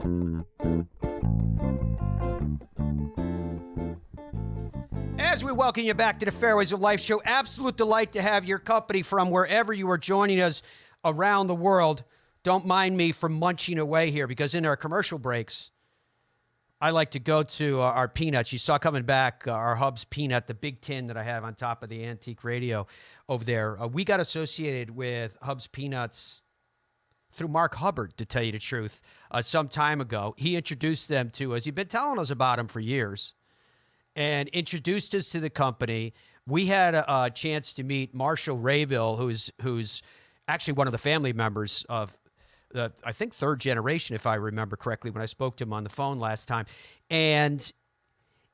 As we welcome you back to the Fairways of Life show, absolute delight to have your company from wherever you are joining us around the world. Don't mind me for munching away here, because in our commercial breaks, I like to go to our peanuts. You saw coming back our Hubs Peanut, the big tin that I have on top of the antique radio over there. We got associated with Hubs Peanuts through Mark Hubbard, to tell you the truth, some time ago. He introduced them to us. He'd been telling us about them for years and introduced us to the company. We had a chance to meet Marshall Rabil, who's actually one of the family members of I think third generation, if I remember correctly, when I spoke to him on the phone last time. And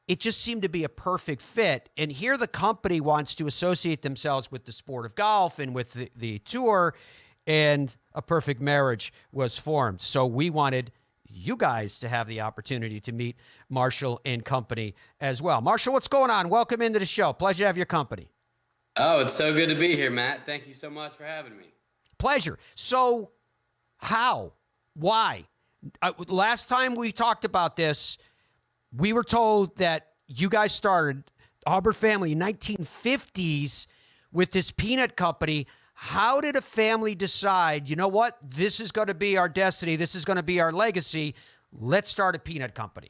it just seemed to be a perfect fit. And here the company wants to associate themselves with the sport of golf and with the tour, and a perfect marriage was formed. So we wanted you guys to have the opportunity to meet Marshall and company as well. Marshall, what's going on? Welcome into the show. Pleasure to have your company. Oh, it's so good to be here, Matt. Thank you so much for having me. Pleasure. So how? Why? Last time we talked about this, we were told that you guys started the Hubbard family in 1950s with this peanut company. How did a family decide, you know what, this is going to be our destiny, this is going to be our legacy, let's start a peanut company?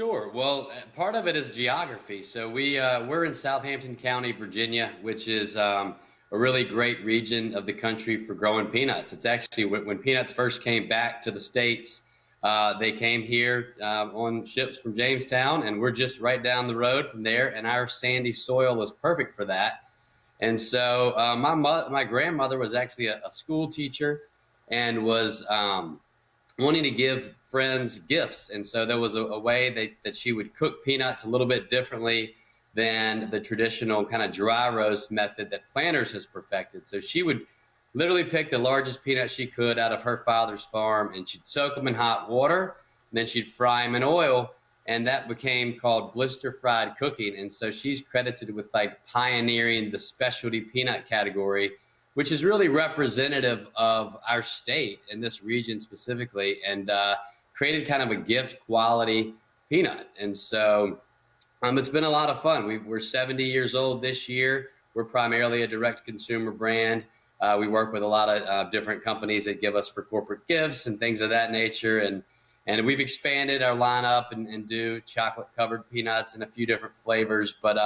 Sure. Well, part of it is geography. So we're in Southampton County, Virginia, which is a really great region of the country for growing peanuts. It's actually, when peanuts first came back to the States, they came here on ships from Jamestown, and we're just right down the road from there, and our sandy soil is perfect for that. And so my grandmother was actually a school teacher and was wanting to give friends gifts. And so there was a way that she would cook peanuts a little bit differently than the traditional kind of dry roast method that Planters has perfected. So she would literally pick the largest peanut she could out of her father's farm, and she'd soak them in hot water, and then she'd fry them in oil. And that became called blister fried cooking. And so she's credited with like pioneering the specialty peanut category, which is really representative of our state and this region specifically, and created kind of a gift quality peanut. And so it's been a lot of fun. We're 70 years old this year. We're primarily a direct consumer brand. We work with a lot of different companies that give us for corporate gifts and things of that nature. And we've expanded our lineup and do chocolate covered peanuts in a few different flavors. But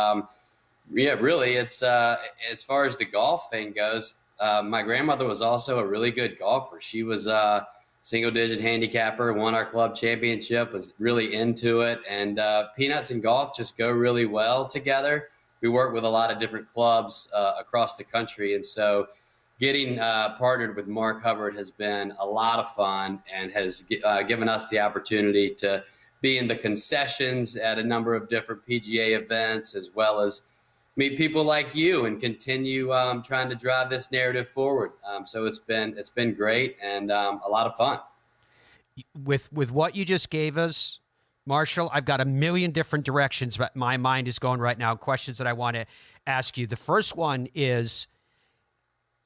yeah, really, it's as far as the golf thing goes, my grandmother was also a really good golfer. She was a single digit handicapper, won our club championship, was really into it. And peanuts and golf just go really well together. We work with a lot of different clubs across the country. And so getting partnered with Mark Hubbard has been a lot of fun, and has given us the opportunity to be in the concessions at a number of different PGA events, as well as meet people like you and continue trying to drive this narrative forward. So it's been great and a lot of fun. With what you just gave us, Marshall, I've got a million different directions but my mind is going right now, questions that I want to ask you. The first one is,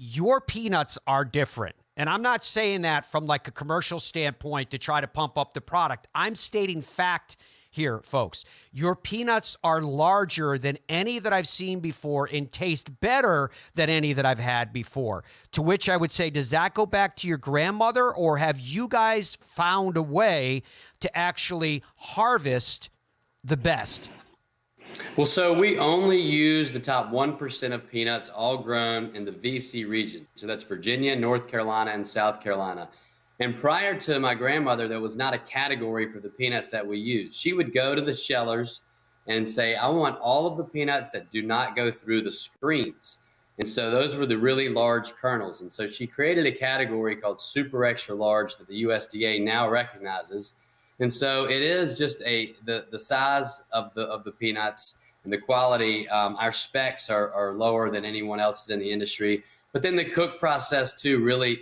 your peanuts are different. And I'm not saying that from like a commercial standpoint to try to pump up the product. I'm stating fact here, folks. Your peanuts are larger than any that I've seen before and taste better than any that I've had before. To which I would say, does that go back to your grandmother, or have you guys found a way to actually harvest the best? Well, so we only use the top 1% of peanuts, all grown in the VC region. So that's Virginia, North Carolina, and South Carolina. And prior to my grandmother, there was not a category for the peanuts that we use. She would go to the shellers and say, I want all of the peanuts that do not go through the screens. And so those were the really large kernels. And so she created a category called super extra large that the USDA now recognizes. And so it is just the size of the peanuts and the quality. Our specs are lower than anyone else's in the industry. But then the cook process too really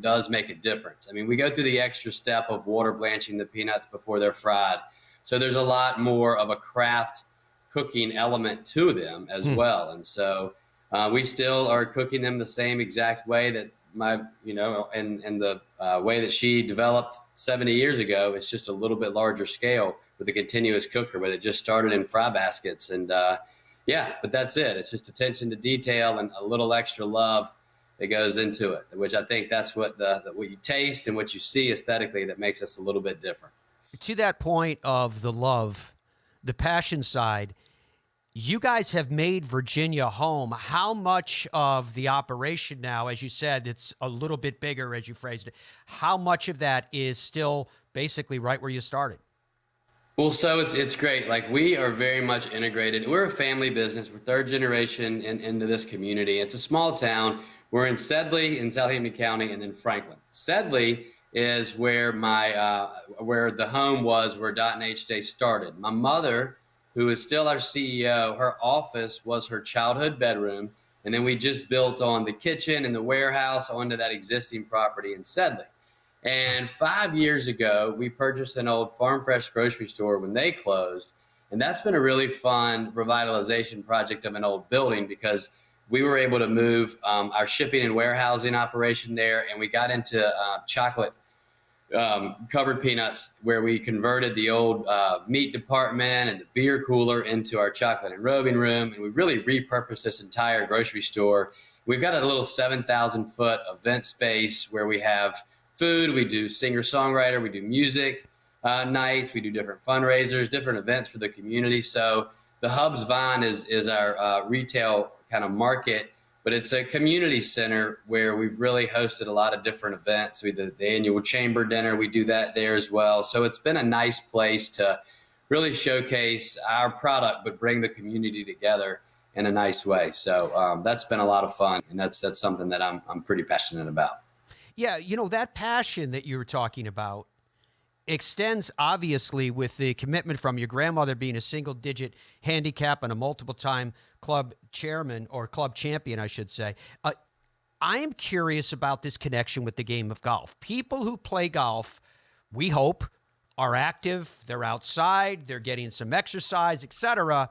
does make a difference. I mean, we go through the extra step of water blanching the peanuts before they're fried. So there's a lot more of a craft cooking element to them as well. And so we still are cooking them the same exact way and the way that she developed 70 years ago, it's just a little bit larger scale with a continuous cooker, but it just started in fry baskets. And yeah, but that's it. It's just attention to detail and a little extra love that goes into it, which I think that's what what you taste and what you see aesthetically that makes us a little bit different. To that point of the love, the passion side, you guys have made Virginia home. How much of the operation now, as you said, it's a little bit bigger, as you phrased it, how much of that is still basically right where you started? Well, so it's great. Like, we are very much integrated. We're a family business. We're third generation into this community. It's a small town. We're in Sedley in Southampton County, and then Franklin. Sedley is where where the home was, where Dot and HJ started. My mother, who is still our CEO, her office was her childhood bedroom, and then we just built on the kitchen and the warehouse onto that existing property in Sedley. And 5 years ago, we purchased an old Farm Fresh grocery store when they closed. And that's been a really fun revitalization project of an old building, because we were able to move our shipping and warehousing operation there. And we got into chocolate covered peanuts, where we converted the old meat department and the beer cooler into our chocolate and roving room. And we really repurposed this entire grocery store. We've got a little 7,000 foot event space where we have food, we do singer-songwriter, we do music nights, we do different fundraisers, different events for the community. So the Hubs Vine is our retail kind of market, but it's a community center where we've really hosted a lot of different events. We did the annual chamber dinner, we do that there as well. So it's been a nice place to really showcase our product, but bring the community together in a nice way. So that's been a lot of fun, and that's something that I'm pretty passionate about. Yeah, that passion that you were talking about extends obviously with the commitment from your grandmother being a single-digit handicap and a multiple-time club chairman, or club champion, I should say. I am curious about this connection with the game of golf. People who play golf, we hope, are active, they're outside, they're getting some exercise, etc.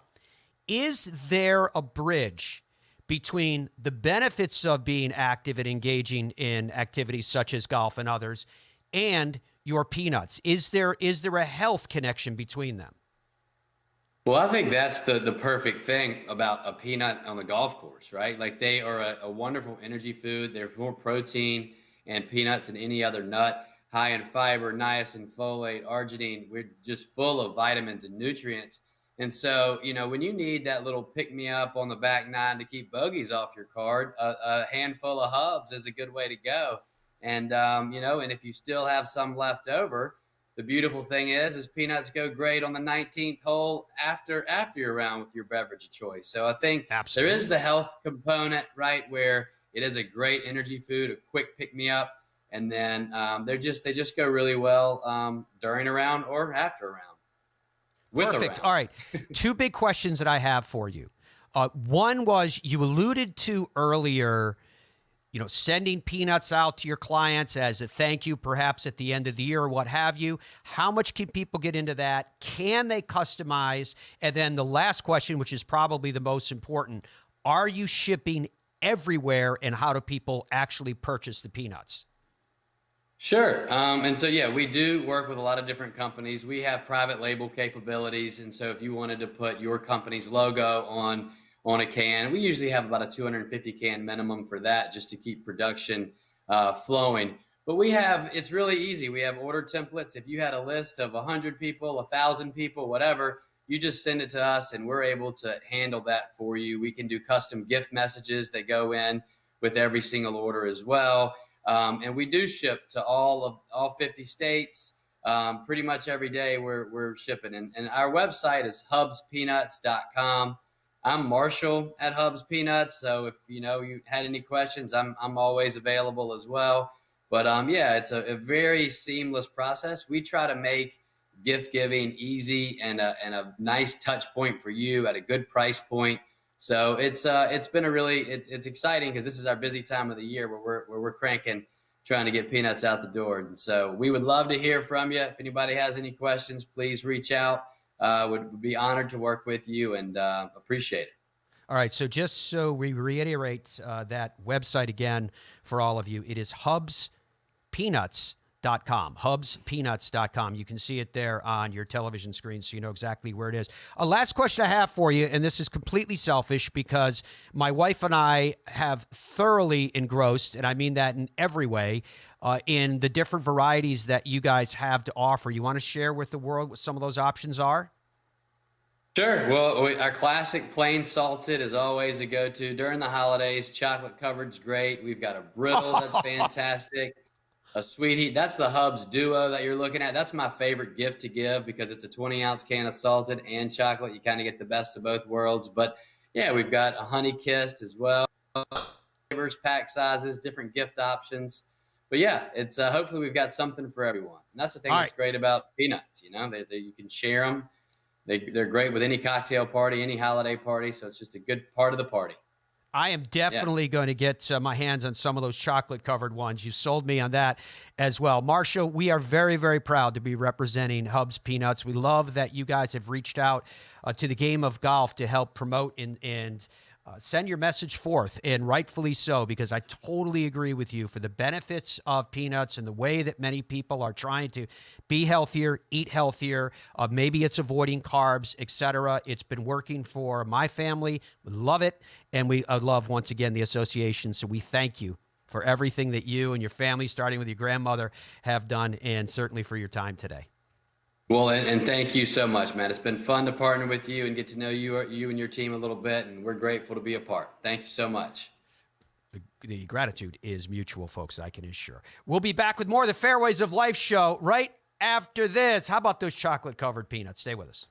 Is there a bridge between the benefits of being active and engaging in activities such as golf and others and your peanuts? Is there a health connection between them? Well, I think that's the perfect thing about a peanut on the golf course, right? Like, they are a wonderful energy food. They're more protein and peanuts than any other nut, high in fiber, niacin, folate, arginine. We're just full of vitamins and nutrients. And so, when you need that little pick-me-up on the back nine to keep bogeys off your card, a handful of Hubs is a good way to go. And, and if you still have some left over, the beautiful thing is peanuts go great on the 19th hole after you're around with your beverage of choice. So I think Absolutely. There is the health component, right, where it is a great energy food, a quick pick-me-up. And then they just go really well during a round or after a round. Perfect. All right. Two big questions that I have for you. One was, you alluded to earlier, sending peanuts out to your clients as a thank you, perhaps at the end of the year or what have you. How much can people get into that? Can they customize? And then the last question, which is probably the most important, are you shipping everywhere, and how do people actually purchase the peanuts? Sure. And so, yeah, we do work with a lot of different companies. We have private label capabilities. And so if you wanted to put your company's logo on a can, we usually have about a 250 can minimum for that, just to keep production flowing. But it's really easy. We have order templates. If you had a list of 100 people, 1,000 people, whatever, you just send it to us and we're able to handle that for you. We can do custom gift messages that go in with every single order as well. And we do ship to all 50 states. Pretty much every day we're shipping. And our website is hubspeanuts.com. I'm Marshall at Hubs Peanuts. So if you had any questions, I'm always available as well. But yeah, it's a very seamless process. We try to make gift giving easy and a nice touch point for you at a good price point. So it's been it's exciting, because this is our busy time of the year where we're cranking, trying to get peanuts out the door. And so we would love to hear from you. If anybody has any questions, please reach out. Would be honored to work with you, and appreciate it. All right, so just so we reiterate that website again for all of you, it is hubspeanuts.com, hubspeanuts.com. You can see it there on your television screen, so you know exactly where it is. A last question I have for you, and this is completely selfish because my wife and I have thoroughly engrossed, and I mean that in every way, in the different varieties that you guys have to offer. You want to share with the world what some of those options are? Sure. Well, our classic plain salted is always a go-to during the holidays. Chocolate covered's great. We've got a brittle that's fantastic. A sweet heat. That's the Hubs Duo that you're looking at. That's my favorite gift to give because it's a 20-ounce can of salted and chocolate. You kind of get the best of both worlds. But yeah, we've got a honey kissed as well. Flavors, pack sizes, different gift options. But yeah, it's hopefully we've got something for everyone. And that's the thing that's great about peanuts. You know, you can share them. They're great with any cocktail party, any holiday party. So it's just a good part of the party. I am definitely going to get my hands on some of those chocolate-covered ones. You sold me on that as well. Marshall, we are very, very proud to be representing Hubs Peanuts. We love that you guys have reached out to the game of golf to help promote and send your message forth, and rightfully so, because I totally agree with you for the benefits of peanuts and the way that many people are trying to be healthier, eat healthier. Maybe it's avoiding carbs, etc. It's been working for my family. We love it, and we love, once again, the association. So we thank you for everything that you and your family, starting with your grandmother, have done, and certainly for your time today. Well, and thank you so much, man. It's been fun to partner with you and get to know you and your team a little bit, and we're grateful to be a part. Thank you so much. The gratitude is mutual, folks, I can assure. We'll be back with more of the Fairways of Life show right after this. How about those chocolate-covered peanuts? Stay with us.